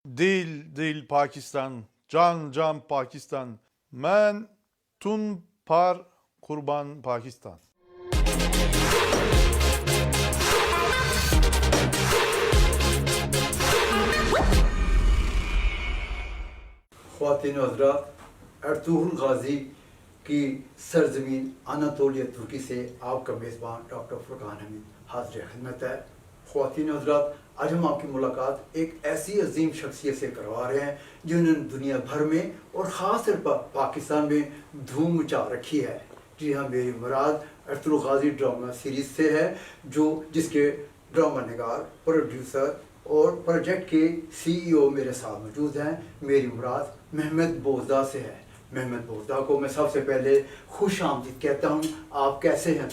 Değil Pakistan, can Pakistan. Men tun par kurban Pakistan. خواتین و حضرات، ارطغرل غازی کی سرزمین اناطولیہ ترکی سے آپ کا میزبان ڈاکٹر فرقان حمید حاضر خدمت ہے۔ خواتین و حضرات، آج ہم آپ کی ملاقات ایک ایسی عظیم شخصیت سے کروا رہے ہیں جنہوں نے دنیا بھر میں اور خاص طور پر پاکستان میں دھوم مچا رکھی ہے۔ جی ہاں، میری مراد ارطغرل غازی ڈرامہ سیریز سے ہے، جس کے ڈرامہ نگار، پروڈیوسر اور پروجیکٹ کے CEO میرے ساتھ موجود ہیں۔ میری مراد محمد بوزدہ سے ہے۔ محمد بوزدہ کو میں سب سے پہلے خوش آمدید کہتا ہوں۔ آپ کیسے ہیں؟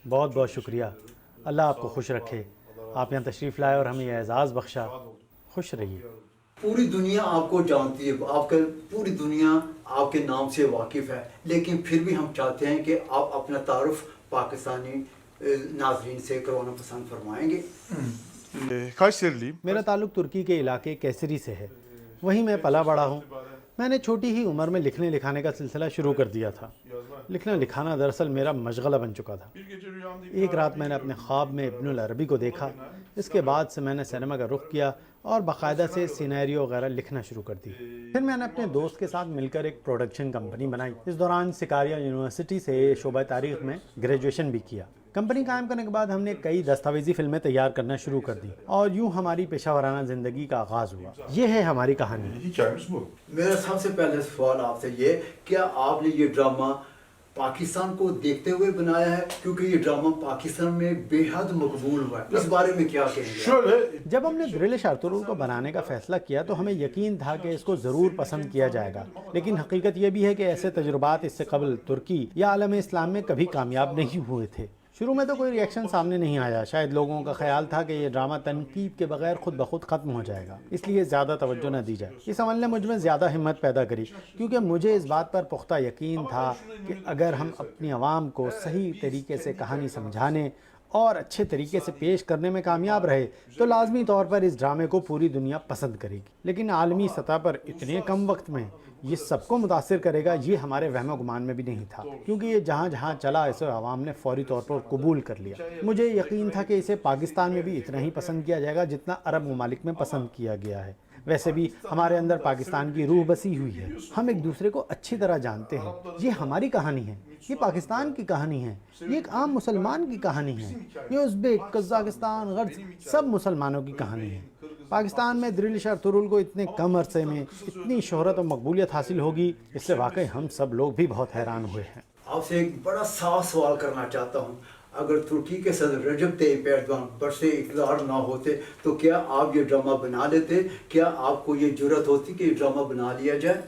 بہت بہت شکریہ، اللہ آپ کو خوش رکھے۔ آپ یہاں تشریف لائے اور ہمیں یہ اعزاز بخشا، خوش رہیے۔ پوری دنیا آپ کو جانتی ہے، پوری دنیا آپ کے نام سے واقف ہے، لیکن پھر بھی ہم چاہتے ہیں کہ آپ اپنا تعارف پاکستانی ناظرین سے کروانا پسند فرمائیں گے۔ Kayseriliyim. میرا تعلق ترکی کے علاقے کیسری سے ہے، وہیں میں پلا بڑا ہوں۔ میں نے چھوٹی ہی عمر میں لکھنے لکھانے کا سلسلہ شروع کر دیا تھا۔ لکھنا لکھانا دراصل میرا مشغلہ بن چکا تھا۔ ایک رات میں نے اپنے خواب میں ابن العربی کو دیکھا۔ اس کے بعد سے میں نے سینما کا رخ کیا اور باقاعدہ سے سینیریو وغیرہ لکھنا شروع کر دی۔ پھر میں نے اپنے دوست کے ساتھ مل کر ایک پروڈکشن کمپنی بنائی۔ اس دوران سکاریا یونیورسٹی سے شعبہ تاریخ میں گریجویشن بھی کیا۔ کمپنی قائم کرنے کے بعد ہم نے کئی دستاویزی فلمیں تیار کرنا شروع کر دی اور یوں ہماری پیشہ ورانہ زندگی کا آغاز ہوا۔ یہ ہے ہماری کہانی۔ Hikayemiz bu. میرا سب سے پہلے سوال آپ سے یہ، کیا آپ نے یہ ڈرامہ پاکستان کو دیکھتے ہوئے بنایا ہے؟ کیونکہ یہ ڈرامہ پاکستان میں بے حد مقبول ہوا ہے، اس بارے میں کیا کہیں گے؟ Şöyle, جب ہم نے گرلش ارطغرل کو بنانے کا فیصلہ کیا تو ہمیں یقین تھا کہ اس کو ضرور پسند کیا جائے گا، لیکن حقیقت یہ بھی ہے کہ ایسے تجربات اس سے قبل ترکی یا عالم اسلام میں کبھی کامیاب نہیں ہوئے تھے۔ شروع میں تو کوئی ریئیکشن سامنے نہیں آیا، شاید لوگوں کا خیال تھا کہ یہ ڈرامہ تنقید کے بغیر خود بخود ختم ہو جائے گا، اس لیے زیادہ توجہ نہ دی جائے۔ اس عمل نے مجھ میں زیادہ ہمت پیدا کری، کیونکہ مجھے اس بات پر پختہ یقین تھا کہ اگر ہم اپنی عوام کو صحیح طریقے سے کہانی سمجھانے اور اچھے طریقے سے پیش کرنے میں کامیاب رہے تو لازمی طور پر اس ڈرامے کو پوری دنیا پسند کرے گی۔ لیکن عالمی سطح پر اتنے کم وقت میں یہ سب کو متاثر کرے گا، یہ ہمارے وہم و گمان میں بھی نہیں تھا، کیونکہ یہ جہاں جہاں چلا اسے عوام نے فوری طور پر قبول کر لیا۔ مجھے یقین تھا کہ اسے پاکستان میں بھی اتنا ہی پسند کیا جائے گا جتنا عرب ممالک میں پسند کیا گیا ہے۔ ویسے بھی ہمارے اندر پاکستان کی روح بسی ہوئی ہے، ہم ایک دوسرے کو اچھی طرح جانتے ہیں۔ یہ ہماری کہانی ہے، یہ پاکستان کی کہانی ہے، یہ ایک عام مسلمان کی کہانی ہے، یہ ازبیک، قزاقستان، غرض سب مسلمانوں کی کہانی ہے۔ پاکستان میں گرلش ارطغرل کو اتنے کم عرصے میں اتنی شہرت و مقبولیت حاصل ہوگی، اس سے واقعی ہم سب لوگ بھی بہت حیران ہوئے ہیں۔ آپ سے ایک بڑا صاف سوال کرنا چاہتا ہوں، اگر ترکی کے صدر رجب طیب ایردوان برسے اقتدار نہ ہوتے تو کیا آپ یہ ڈرامہ بنا لیتے؟ کیا آپ کو یہ جرأت ہوتی کہ یہ ڈرامہ بنا لیا جائے؟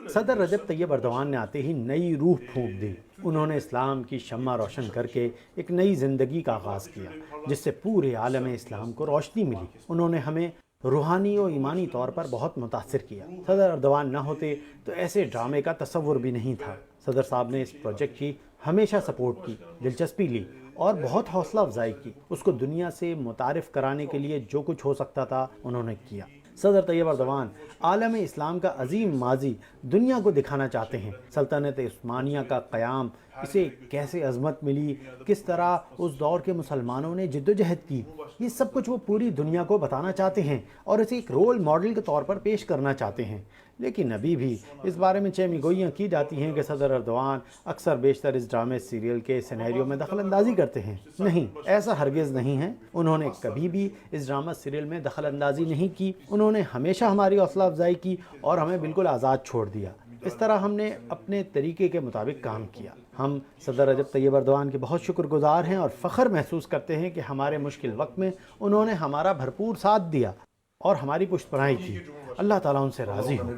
صدر رجب طیب ایردوان نے آتے ہی نئی روح پھونک دی۔ انہوں نے اسلام کی شمع روشن کر کے ایک نئی زندگی کا آغاز کیا، جس سے پورے عالم اسلام کو روشنی ملی۔ انہوں نے ہمیں روحانی و ایمانی طور پر بہت متاثر کیا۔ صدر ایردوان نہ ہوتے تو ایسے ڈرامے کا تصور بھی نہیں تھا۔ صدر صاحب نے اس پروجیکٹ کی ہمیشہ سپورٹ کی، دلچسپی لی اور بہت حوصلہ افزائی کی۔ اس کو دنیا سے متعارف کرانے کے لیے جو کچھ ہو سکتا تھا انہوں نے کیا۔ صدر طیب ایردوان عالم اسلام کا عظیم ماضی دنیا کو دکھانا چاہتے ہیں۔ سلطنت عثمانیہ کا قیام، اسے کیسے عظمت ملی، کس طرح اس دور کے مسلمانوں نے جد و جہد کی، یہ سب کچھ وہ پوری دنیا کو بتانا چاہتے ہیں اور اسے ایک رول ماڈل کے طور پر پیش کرنا چاہتے ہیں۔ لیکن ابھی بھی اس بارے میں چہمی گوئیاں کی جاتی ہیں کہ صدر ایردوان اکثر بیشتر اس ڈرامے سیریل کے سینیریو میں دخل اندازی کرتے ہیں۔ نہیں، ایسا ہرگز نہیں ہے، انہوں نے کبھی بھی اس ڈرامہ سیریل میں دخل اندازی نہیں کی۔ انہوں نے ہمیشہ ہماری حوصلہ افزائی کی اور ہمیں بالکل آزاد چھوڑ دیا۔ اس طرح ہم نے اپنے طریقے کے مطابق کام کیا۔ ہم صدر رجب طیب ایردوان کے بہت شکر گزار ہیں اور فخر محسوس کرتے ہیں کہ ہمارے مشکل وقت میں انہوں نے ہمارا بھرپور ساتھ دیا اور ہماری پشت پناہی کی۔ اللہ تعالیٰ ان سے راضی ہو۔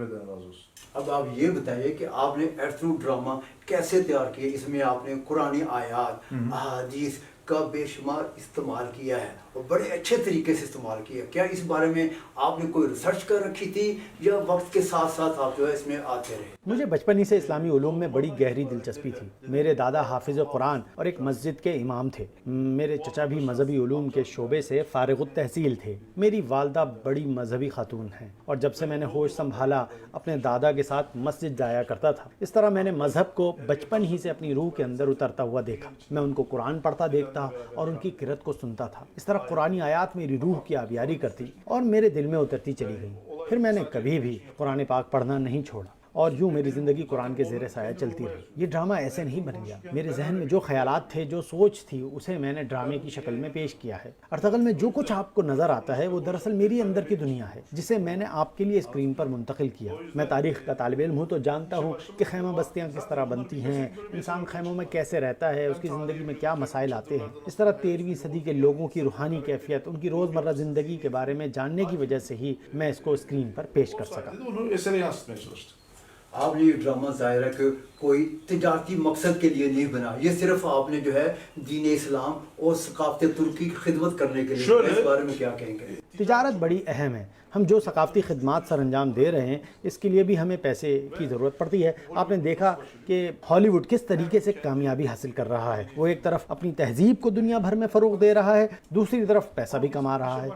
اب آپ یہ بتائیے کہ آپ نے ارطغرل ڈرامہ کیسے تیار کیا؟ اس میں آپ نے قرآنی آیات، احادیث کا بے شمار استعمال کیا ہے اور بڑے اچھے طریقے سے استعمال کیا. کیا اس بارے میں آپ نے کوئی ریسرچ کر رکھی تھی یا وقت کے ساتھ ساتھ آپ جو ہے اس میں آتے رہے؟ مجھے بچپن ہی سے اسلامی علوم میں بڑی گہری دلچسپی تھی. میرے دادا حافظ قرآن اور ایک مسجد کے امام تھے. میرے چچا بھی مذہبی علوم کے شعبے سے فارغ التحصیل تھے. میری والدہ بڑی مذہبی خاتون ہیں اور جب سے میں نے ہوش سنبھالا اپنے دادا کے ساتھ مسجد جایا کرتا تھا. اس طرح میں نے مذہب کو بچپن ہی سے اپنی روح کے اندر اترتا ہوا دیکھا. میں ان کو قرآن پڑھتا دیکھتا اور ان کی قرأت کو سنتا تھا. اس طرح قرآنی آیات میری روح کی آبیاری کرتی اور میرے دل میں اترتی چلی گئی. پھر میں نے کبھی بھی قرآن پاک پڑھنا نہیں چھوڑا اور یوں میری زندگی قرآن کے زیر سایہ چلتی رہی. یہ ڈرامہ ایسے نہیں بن گیا. میرے ذہن میں جو خیالات تھے، جو سوچ تھی، اسے میں نے ڈرامے کی شکل میں پیش کیا ہے. ارطغرل میں جو کچھ آپ کو نظر آتا ہے وہ دراصل میری اندر کی دنیا ہے جسے میں نے آپ کے لیے اسکرین پر منتقل کیا. میں تاریخ کا طالب علم ہوں تو جانتا ہوں کہ خیمہ بستیاں کس طرح بنتی ہیں، انسان خیموں میں کیسے رہتا ہے، اس کی زندگی میں کیا مسائل آتے ہیں. اس طرح 13ویں صدی کے لوگوں کی روحانی کیفیت، ان کی روزمرہ زندگی کے بارے میں جاننے کی وجہ سے ہی میں اس کو اسکرین پر پیش kar saka. Onu esere yansıtmaya çalıştı. آپ نے یہ ڈرامہ ظاہر ہے کہ کوئی تجارتی مقصد کے لیے نہیں بنا، یہ صرف آپ نے جو ہے دین اسلام اور ثقافت ترکی کی خدمت کرنے کے لیے. اس بارے میں کیا کہیں گے؟ تجارت بڑی اہم ہے. ہم جو ثقافتی خدمات سر انجام دے رہے ہیں اس کے لیے بھی ہمیں پیسے کی ضرورت پڑتی ہے. آپ نے دیکھا کہ ہالی ووڈ کس طریقے سے کامیابی حاصل کر رہا ہے. وہ ایک طرف اپنی تہذیب کو دنیا بھر میں فروغ دے رہا ہے، دوسری طرف پیسہ بھی کما رہا ہے.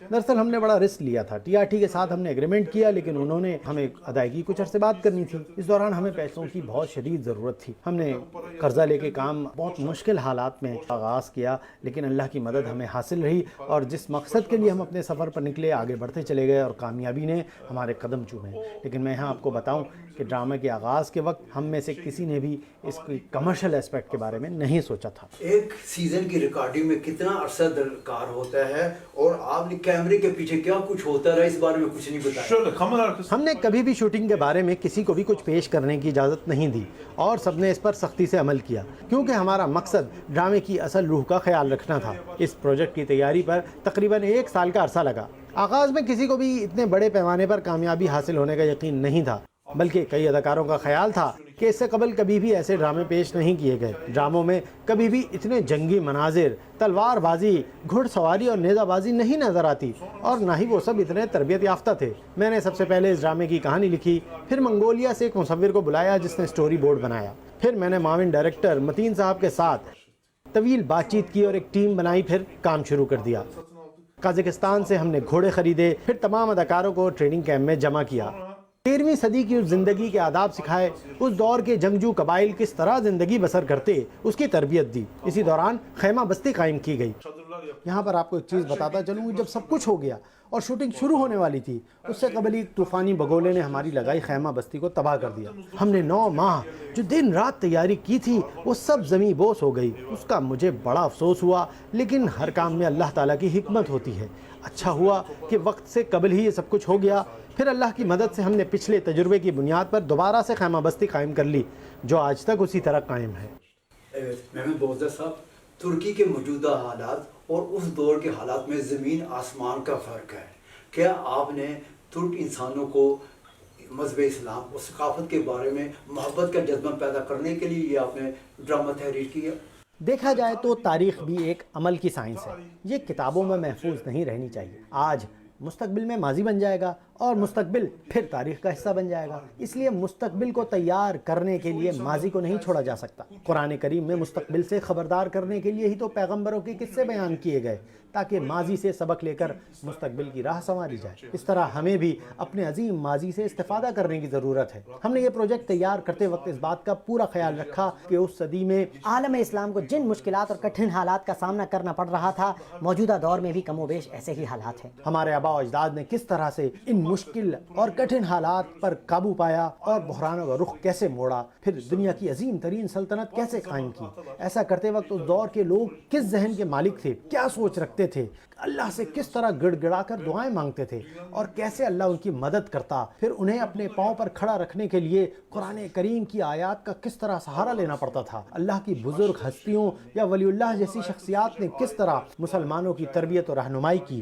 دراصل ہم نے بڑا رسک لیا تھا. ٹی آر ٹی کے ساتھ ہم نے ایگریمنٹ کیا لیکن انہوں نے ہمیں ادائیگی کچھ عرصے بعد کرنی تھی. اس دوران ہمیں پیسوں کی بہت شدید ضرورت تھی. ہم نے قرضہ لے کے کام بہت مشکل حالات میں آغاز کیا لیکن اللہ کی مدد ہمیں حاصل رہی اور جس مقصد کے لیے ہم اپنے سفر پر نکلے آگے بڑھتے چلے گئے اور کامیابی نے ہمارے قدم چومے. لیکن میں یہاں آپ کو بتاؤں کہ ڈرامے کے آغاز کے وقت ہم میں سے کسی نے بھی اس کی کمرشل اسپیکٹ کے بارے میں نہیں سوچا تھا. ایک سیزن کی ریکارڈنگ میں کتنا عرصہ درکار ہوتا ہے اور آپ نے کیمرے کے پیچھے کیا کچھ ہوتا رہا، اس بارے میں کچھ نہیں بتایا؟ Şöyle kamera arkası. ہم نے کبھی بھی شوٹنگ کے بارے میں کسی کو بھی کچھ پیش کرنے کی اجازت نہیں دی اور سب نے اس پر سختی سے عمل کیا کیونکہ ہمارا مقصد ڈرامے کی اصل روح کا خیال رکھنا تھا. اس پروجیکٹ کی تیاری پر تقریباً 1 سال کا عرصہ لگا. آغاز میں کسی کو بھی اتنے بڑے پیمانے پر کامیابی حاصل ہونے کا یقین نہیں تھا، بلکہ کئی اداکاروں کا خیال تھا کہ اس سے قبل کبھی بھی ایسے ڈرامے پیش نہیں کیے گئے. ڈراموں میں کبھی بھی اتنے جنگی مناظر، تلوار بازی، گھڑ سواری اور نیزہ بازی نہیں نظر آتی اور نہ ہی وہ سب اتنے تربیت یافتہ تھے. میں نے سب سے پہلے اس ڈرامے کی کہانی لکھی، پھر منگولیا سے ایک مصور کو بلایا جس نے سٹوری بورڈ بنایا. پھر میں نے معاون ڈائریکٹر متین صاحب کے ساتھ طویل بات چیت کی اور ایک ٹیم بنائی، پھر کام شروع کر دیا. قازقستان سے ہم نے گھوڑے خریدے، پھر تمام اداکاروں کو ٹریننگ کیمپ میں جمع کیا. 13ویں صدی کی اس زندگی کے آداب سکھائے، اس دور کے جنگجو قبائل کس طرح زندگی بسر کرتے اس کی تربیت دی. اسی دوران خیمہ بستی قائم کی گئی. یہاں پر آپ کو ایک چیز بتاتا چلوں، جب سب کچھ ہو گیا اور شوٹنگ شروع ہونے والی تھی اس سے قبل ہی طوفانی بگولے نے ہماری لگائی خیمہ بستی کو تباہ کر دیا. ہم نے 9 ماہ جو دن رات تیاری کی تھی وہ سب زمیں بوس ہو گئی. اس کا مجھے بڑا افسوس ہوا لیکن ہر کام میں اللہ تعالیٰ کی حکمت ہوتی ہے. اچھا ہوا کہ وقت سے قبل ہی یہ سب کچھ ہو گیا. پھر اللہ کی مدد سے ہم نے پچھلے تجربے کی بنیاد پر دوبارہ سے خیمہ بستی قائم کر لی جو آج تک اسی طرح قائم ہے. محمد بوزدہ صاحب، ترکی کے موجودہ حالات اور اس دور کے حالات میں زمین آسمان کا فرق ہے. کیا آپ نے ترک انسانوں کو مذہب اسلام اور ثقافت کے بارے میں محبت کا جذبہ پیدا کرنے کے لیے یہ آپ نے ڈرامہ تحریر کیا؟ دیکھا جائے تو تاریخ بھی ایک عمل کی سائنس ہے. یہ کتابوں میں محفوظ نہیں رہنی چاہیے. آج مستقبل میں ماضی بن جائے گا اور مستقبل پھر تاریخ کا حصہ بن جائے گا. اس لیے مستقبل کو تیار کرنے کے لیے ماضی کو نہیں چھوڑا جا سکتا. قرآن کریم میں مستقبل سے خبردار کرنے کے لیے ہی تو پیغمبروں کے قصے بیان کیے گئے تاکہ ماضی سے سبق لے کر مستقبل کی راہ سنواری جائے. اس طرح ہمیں بھی اپنے عظیم ماضی سے استفادہ کرنے کی ضرورت ہے. ہم نے یہ پروجیکٹ تیار کرتے وقت اس بات کا پورا خیال رکھا کہ اس صدی میں عالم اسلام کو جن مشکلات اور کٹھن حالات کا سامنا کرنا پڑ رہا تھا موجودہ دور میں بھی کم و بیش ایسے ہی حالات ہیں. ہمارے آباء و اجداد نے کس طرح سے ان مشکل اور کٹھن حالات پر قابو پایا اور بحرانوں کا رخ کیسے موڑا، پھر دنیا کی عظیم ترین سلطنت کیسے قائم کی. ایسا کرتے وقت اس دور کے لوگ کس ذہن کے مالک تھے، کیا سوچ رکھتے تھے، اللہ سے کس طرح گڑ گڑا کر دعائیں مانگتے تھے اور کیسے اللہ ان کی مدد کرتا. پھر انہیں اپنے پاؤں پر کھڑا رکھنے کے لیے قرآن کریم کی آیات کا کس طرح سہارا لینا پڑتا تھا. اللہ کی بزرگ ہستیوں یا ولی اللہ جیسی شخصیات نے کس طرح مسلمانوں کی تربیت اور رہنمائی کی.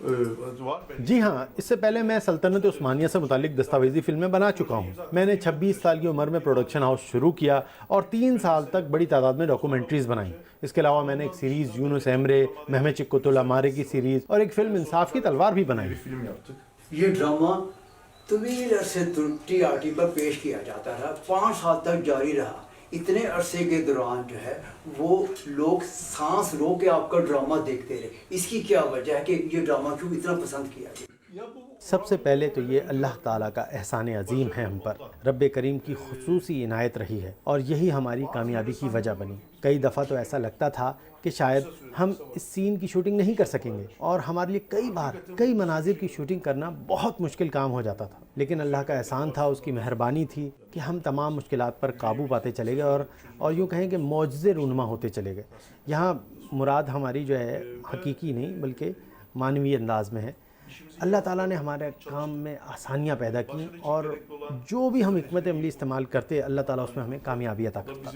جی ہاں، اس سے پہلے میں سلطنت عثمانیہ سے متعلق دستاویزی فلمیں بنا چکا ہوں۔ میں نے 26 سال کی عمر میں پروڈکشن ہاؤس شروع کیا اور 3 سال تک بڑی تعداد میں ڈاکومنٹریز بنائیں۔ اس کے علاوہ میں نے ایک سیریز یونس ایمرے، مہمت چکوت الامارے کی سیریز اور ایک فلم انصاف کی تلوار بھی بنائی۔ یہ ڈرامہ طویل عرصے ٹی آر ٹی پر پیش کیا جاتا رہا، 5 سال تک جاری رہا۔ اتنے عرصے کے دوران جو ہے وہ لوگ سانس رو کے آپ کا ڈرامہ دیکھتے رہے۔ اس کی کیا وجہ ہے کہ یہ ڈرامہ کیوں اتنا پسند کیا گیا؟ سب سے پہلے تو یہ اللہ تعالیٰ کا احسان عظیم ہے ہم پر، رب کریم کی خصوصی عنایت رہی ہے اور یہی ہماری کامیابی کی وجہ بنی۔ کئی دفعہ تو ایسا لگتا تھا کہ شاید ہم اس سین کی شوٹنگ نہیں کر سکیں گے اور ہمارے لیے کئی بار کئی مناظر کی شوٹنگ کرنا بہت مشکل کام ہو جاتا تھا، لیکن اللہ کا احسان تھا، اس کی مہربانی تھی کہ ہم تمام مشکلات پر قابو پاتے چلے گئے اور یوں کہیں کہ معجزے رونما ہوتے چلے گئے۔ یہاں مراد ہماری جو ہے حقیقی نہیں بلکہ معنوی انداز میں ہے۔ اللہ تعالیٰ نے ہمارے کام میں آسانیاں پیدا کی اور جو بھی ہم حکمت عملی استعمال کرتے اللہ تعالیٰ اس میں ہمیں کامیابی عطا کرتا۔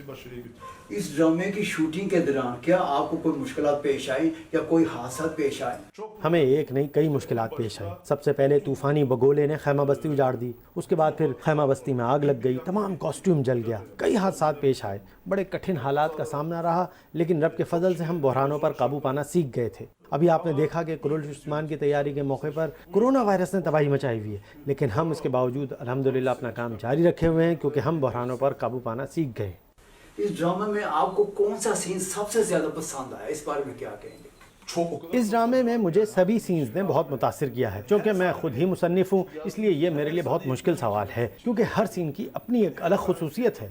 اس ڈرامے کی شوٹنگ کے دوران کیا آپ کو کوئی مشکلات پیش آئیں یا کوئی حادثات پیش آئے؟ ہمیں ایک نہیں کئی مشکلات پیش آئیں۔ سب سے پہلے طوفانی بگولے نے خیمہ بستی اجاڑ دی، اس کے بعد پھر خیمہ بستی میں آگ لگ گئی، تمام کاسٹیوم جل گیا، کئی حادثات پیش آئے، بڑے کٹھن حالات کا سامنا رہا، لیکن رب کے فضل سے ہم بحرانوں پر قابو پانا سیکھ گئے تھے۔ ابھی آپ نے دیکھا کہ کلول عثمان کی تیاری کے موقع پر کرونا وائرس نے تباہی مچائی ہوئی ہے، لیکن ہم اس کے باوجود الحمدللہ اپنا کام جاری رکھے ہوئے ہیں کیونکہ ہم بحرانوں پر قابو پانا سیکھ گئے۔ اس ڈرامے میں آپ کو کون سا سین سب سے زیادہ پسند آیا، اس بارے میں کیا کہیں گے؟ اس ڈرامے میں مجھے سبھی سینز نے بہت متاثر کیا ہے، چونکہ میں خود ہی مصنف ہوں اس لیے یہ میرے لیے بہت مشکل سوال ہے کیونکہ ہر سین کی اپنی ایک الگ خصوصیت ہے۔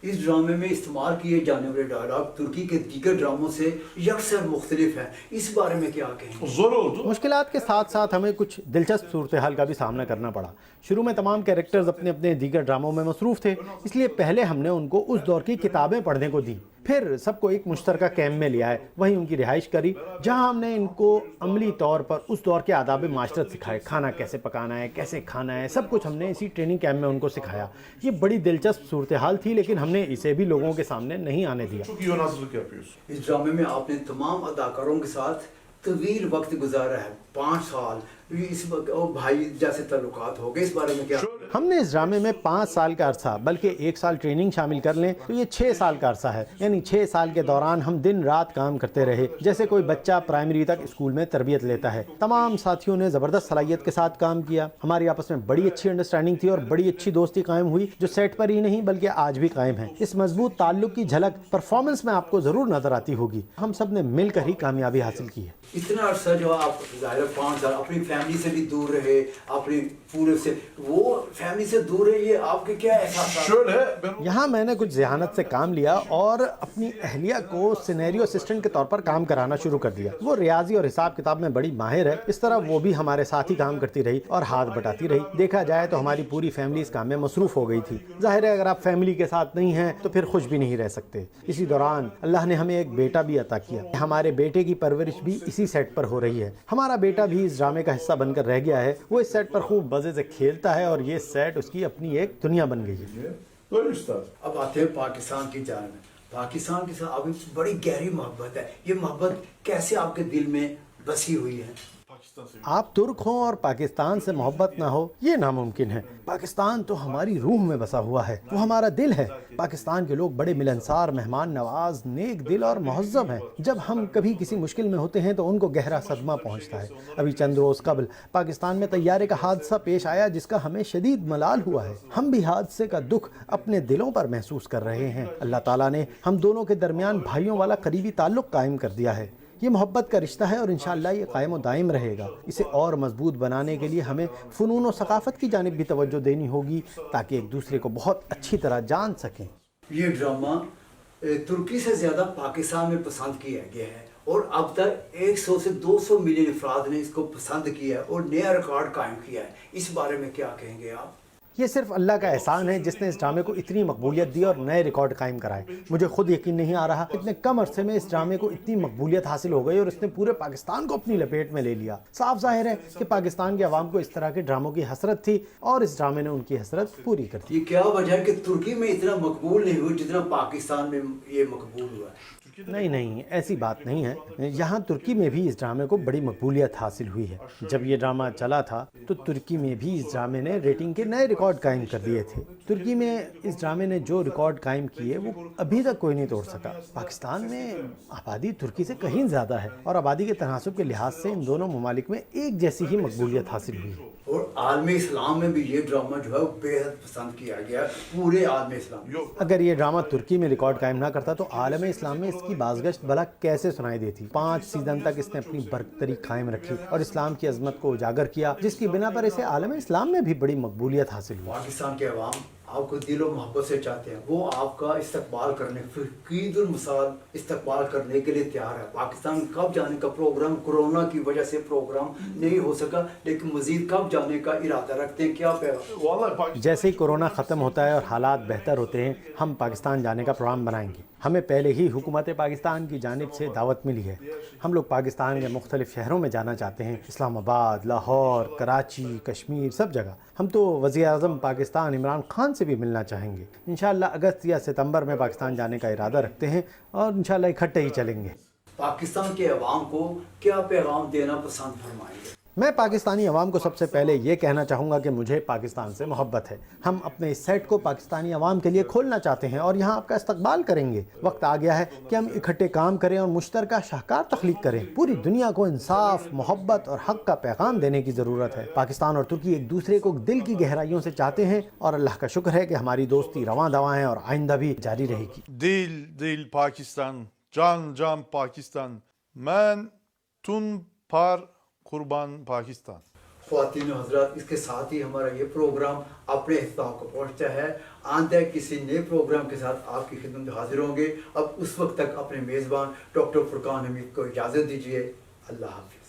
اس ڈرامے میں استعمال کیے جانے والے ڈائلاگ ترکی کے دیگر ڈراموں سے یکسر مختلف ہیں، اس بارے میں کیا کہیں گے؟ مشکلات کے ساتھ ساتھ ہمیں کچھ دلچسپ صورتحال کا بھی سامنا کرنا پڑا۔ شروع میں تمام کیریکٹرز اپنے اپنے دیگر ڈراموں میں مصروف تھے، اس لیے پہلے ہم نے ان کو اس دور کی کتابیں پڑھنے کو دیں، پھر سب کو ایک مشترکہ کیمپ میں لے آئے، وہیں ان کی رہائش کری جہاں ہم نے ان کو عملی طور پر اس دور کے آداب معاشرت سکھائے، کھانا کیسے پکانا ہے، کیسے کھانا ہے، سب کچھ ہم نے اسی ٹریننگ کیمپ میں ان کو سکھایا۔ یہ بڑی دلچسپ صورتحال تھی لیکن ہم نے اسے بھی لوگوں کے سامنے نہیں آنے دیا۔ اس ڈرامے میں آپ نے تمام اداکاروں کے ساتھ طویل وقت گزارا ہے، 5 سال، اس بھائی جیسے تعلقات ہو گئے، اس بارے میں کیا؟ ہم نے اس ڈرامے میں 5 سال کا عرصہ بلکہ 1 سال ٹریننگ شامل کر لیں تو یہ 6 سال کا عرصہ ہے، یعنی 6 سال کے دوران ہم دن رات کام کرتے رہے جیسے کوئی بچہ پرائمری تک اسکول میں تربیت لیتا ہے۔ تمام ساتھیوں نے زبردست صلاحیت کے ساتھ کام کیا، ہماری آپس میں بڑی اچھی انڈرسٹینڈنگ تھی اور بڑی اچھی دوستی قائم ہوئی جو سیٹ پر ہی نہیں بلکہ آج بھی قائم ہے۔ اس مضبوط تعلق کی جھلک پرفارمنس میں آپ کو ضرور نظر آتی ہوگی۔ ہم سب نے مل کر ہی کامیابی حاصل کی ہے۔ اتنا عرصہ جو آپ ظاہر 5 سال اپنی فیملی سے بھی دور رہے، اپنی پورے سے وہ فیملی سے دور رہے، یہ آپ کے کیا احساسات؟ یہاں میں نے کچھ ذہانت سے کام لیا اور اپنی اہلیہ کو سینیریو اسسٹنٹ کے طور پر کام کرانا شروع کر دیا۔ وہ ریاضی اور حساب کتاب میں بڑی ماہر ہے، اس طرح وہ بھی ہمارے ساتھ ہی کام کرتی رہی اور ہاتھ بٹاتی رہی۔ دیکھا جائے تو ہماری پوری فیملی اس کام میں مصروف ہو گئی تھی۔ ظاہر ہے اگر آپ فیملی کے ساتھ نہیں ہیں تو پھر خوش بھی نہیں رہ سکتے۔ اسی دوران اللہ نے ہمیں ایک بیٹا بھی عطا کیا، ہمارے بیٹے کی پرورش بھی اسی سیٹ پر ہو رہی ہے۔ ہمارا بیٹا بھی اس ڈرامے کا حصہ بن کر رہ گیا ہے، وہ اس سیٹ پر خوب مزے سے کھیلتا ہے اور یہ سیٹ اس کی اپنی ایک دنیا بن گئی ہے۔ اب آتے ہیں پاکستان کی جانب۔ پاکستان کے ساتھ آپ کی بڑی گہری محبت ہے، یہ محبت کیسے آپ کے دل میں بسی ہوئی ہے؟ آپ ترک ہوں اور پاکستان سے محبت نہ ہو یہ ناممکن ہے۔ پاکستان تو ہماری روح میں بسا ہوا ہے، وہ ہمارا دل ہے۔ پاکستان کے لوگ بڑے ملنسار، مہمان نواز، نیک دل اور مہذب ہیں۔ جب ہم کبھی کسی مشکل میں ہوتے ہیں تو ان کو گہرا صدمہ پہنچتا ہے۔ ابھی چند روز قبل پاکستان میں طیارے کا حادثہ پیش آیا جس کا ہمیں شدید ملال ہوا ہے۔ ہم بھی حادثے کا دکھ اپنے دلوں پر محسوس کر رہے ہیں۔ اللہ تعالیٰ نے ہم دونوں کے درمیان بھائیوں والا قریبی تعلق قائم کر دیا ہے۔ یہ محبت کا رشتہ ہے اور انشاءاللہ یہ قائم و دائم رہے گا۔ اسے اور مضبوط بنانے کے لیے ہمیں فنون و ثقافت کی جانب بھی توجہ دینی ہوگی تاکہ ایک دوسرے کو بہت اچھی طرح جان سکیں۔ یہ ڈرامہ ترکی سے زیادہ پاکستان میں پسند کیا گیا ہے اور اب تک 100 سے 200 ملین افراد نے اس کو پسند کیا ہے اور نیا ریکارڈ قائم کیا ہے۔ اس بارے میں کیا کہیں گے آپ؟ یہ صرف اللہ کا احسان ہے جس نے اس ڈرامے کو اتنی مقبولیت دی اور نئے ریکارڈ قائم کرائے۔ مجھے خود یقین نہیں آ رہا اتنے کم عرصے میں اس ڈرامے کو اتنی مقبولیت حاصل ہو گئی اور اس نے پورے پاکستان کو اپنی لپیٹ میں لے لیا۔ صاف ظاہر ہے کہ پاکستان کے عوام کو اس طرح کے ڈراموں کی حسرت تھی اور اس ڈرامے نے ان کی حسرت پوری کر دی۔ یہ کیا وجہ ہے کہ ترکی میں اتنا مقبول نہیں ہوا جتنا پاکستان میں یہ مقبول ہوا ہے؟ نہیں نہیں، ایسی بات نہیں ہے. یہاں ترکی میں بھی اس ڈرامے کو بڑی مقبولیت حاصل ہوئی ہے. جب یہ ڈرامہ چلا تھا تو ترکی میں بھی اس ڈرامے نے ریٹنگ کے نئے ریکارڈ قائم کر دیے تھے. ترکی میں اس ڈرامے نے جو ریکارڈ قائم کیے وہ ابھی تک کوئی نہیں توڑ سکا. پاکستان میں آبادی ترکی سے کہیں زیادہ ہے اور آبادی کے تناسب کے لحاظ سے ان دونوں ممالک میں ایک جیسی ہی مقبولیت حاصل ہوئی ہے. اور عالم اسلام میں بھی یہ ڈرامہ جو ہے بے حد پسند کیا گیا پورے عالم اسلام. اگر یہ ڈرامہ ترکی میں ریکارڈ قائم نہ کرتا تو عالم اسلام میں اس کی بازگشت بھلا کیسے سنائی دیتی. 5 سیزن تک اس نے اپنی برتری قائم رکھی اور اسلام کی عظمت کو اجاگر کیا، جس کی بنا پر اسے عالم اسلام میں بھی بڑی مقبولیت حاصل ہوئی. پاکستان کے عوام آپ کو دل و محبت سے چاہتے ہیں، وہ آپ کا استقبال کرنے فقید المثال استقبال کرنے کے لیے تیار ہے. پاکستان کب جانے کا پروگرام کورونا کی وجہ سے پروگرام نہیں ہو سکا، لیکن مزید کب جانے کا ارادہ رکھتے ہیں؟ کیا پیغام؟ جیسے ہی کورونا ختم ہوتا ہے اور حالات بہتر ہوتے ہیں ہم پاکستان جانے کا پروگرام بنائیں گے. ہمیں پہلے ہی حکومت پاکستان کی جانب سے دعوت ملی ہے. ہم لوگ پاکستان کے مختلف شہروں میں جانا چاہتے ہیں، اسلام آباد، لاہور، کراچی، کشمیر، سب جگہ. ہم تو وزیر اعظم پاکستان عمران خان سے بھی ملنا چاہیں گے. انشاءاللہ اگست یا ستمبر میں پاکستان جانے کا ارادہ رکھتے ہیں اور انشاءاللہ اکٹھے ہی چلیں گے. پاکستان کے عوام کو کیا پیغام دینا پسند فرمائیں گے؟ میں پاکستانی عوام کو سب سے پہلے یہ کہنا چاہوں گا کہ مجھے پاکستان سے محبت ہے. ہم اپنے اس سیٹ کو پاکستانی عوام کے لیے کھولنا چاہتے ہیں اور یہاں آپ کا استقبال کریں گے. وقت آ گیا ہے کہ ہم اکٹھے کام کریں اور مشترکہ شاہکار تخلیق کریں. پوری دنیا کو انصاف، محبت اور حق کا پیغام دینے کی ضرورت ہے. پاکستان اور ترکی ایک دوسرے کو دل کی گہرائیوں سے چاہتے ہیں اور اللہ کا شکر ہے کہ ہماری دوستی رواں دواں ہے اور آئندہ بھی جاری رہے گی. Değil Pakistan, can Pakistan. Men tun par kurban Pakistan. خواتین و حضرات، اس کے ساتھ ہی ہمارا یہ پروگرام اپنے اختتام کو پہنچتا ہے. آئندہ کسی نئے پروگرام کے ساتھ آپ کی خدمت میں حاضر ہوں گے. اب اس وقت تک اپنے میزبان ڈاکٹر فرقان حمید کو اجازت دیجیے. اللہ حافظ.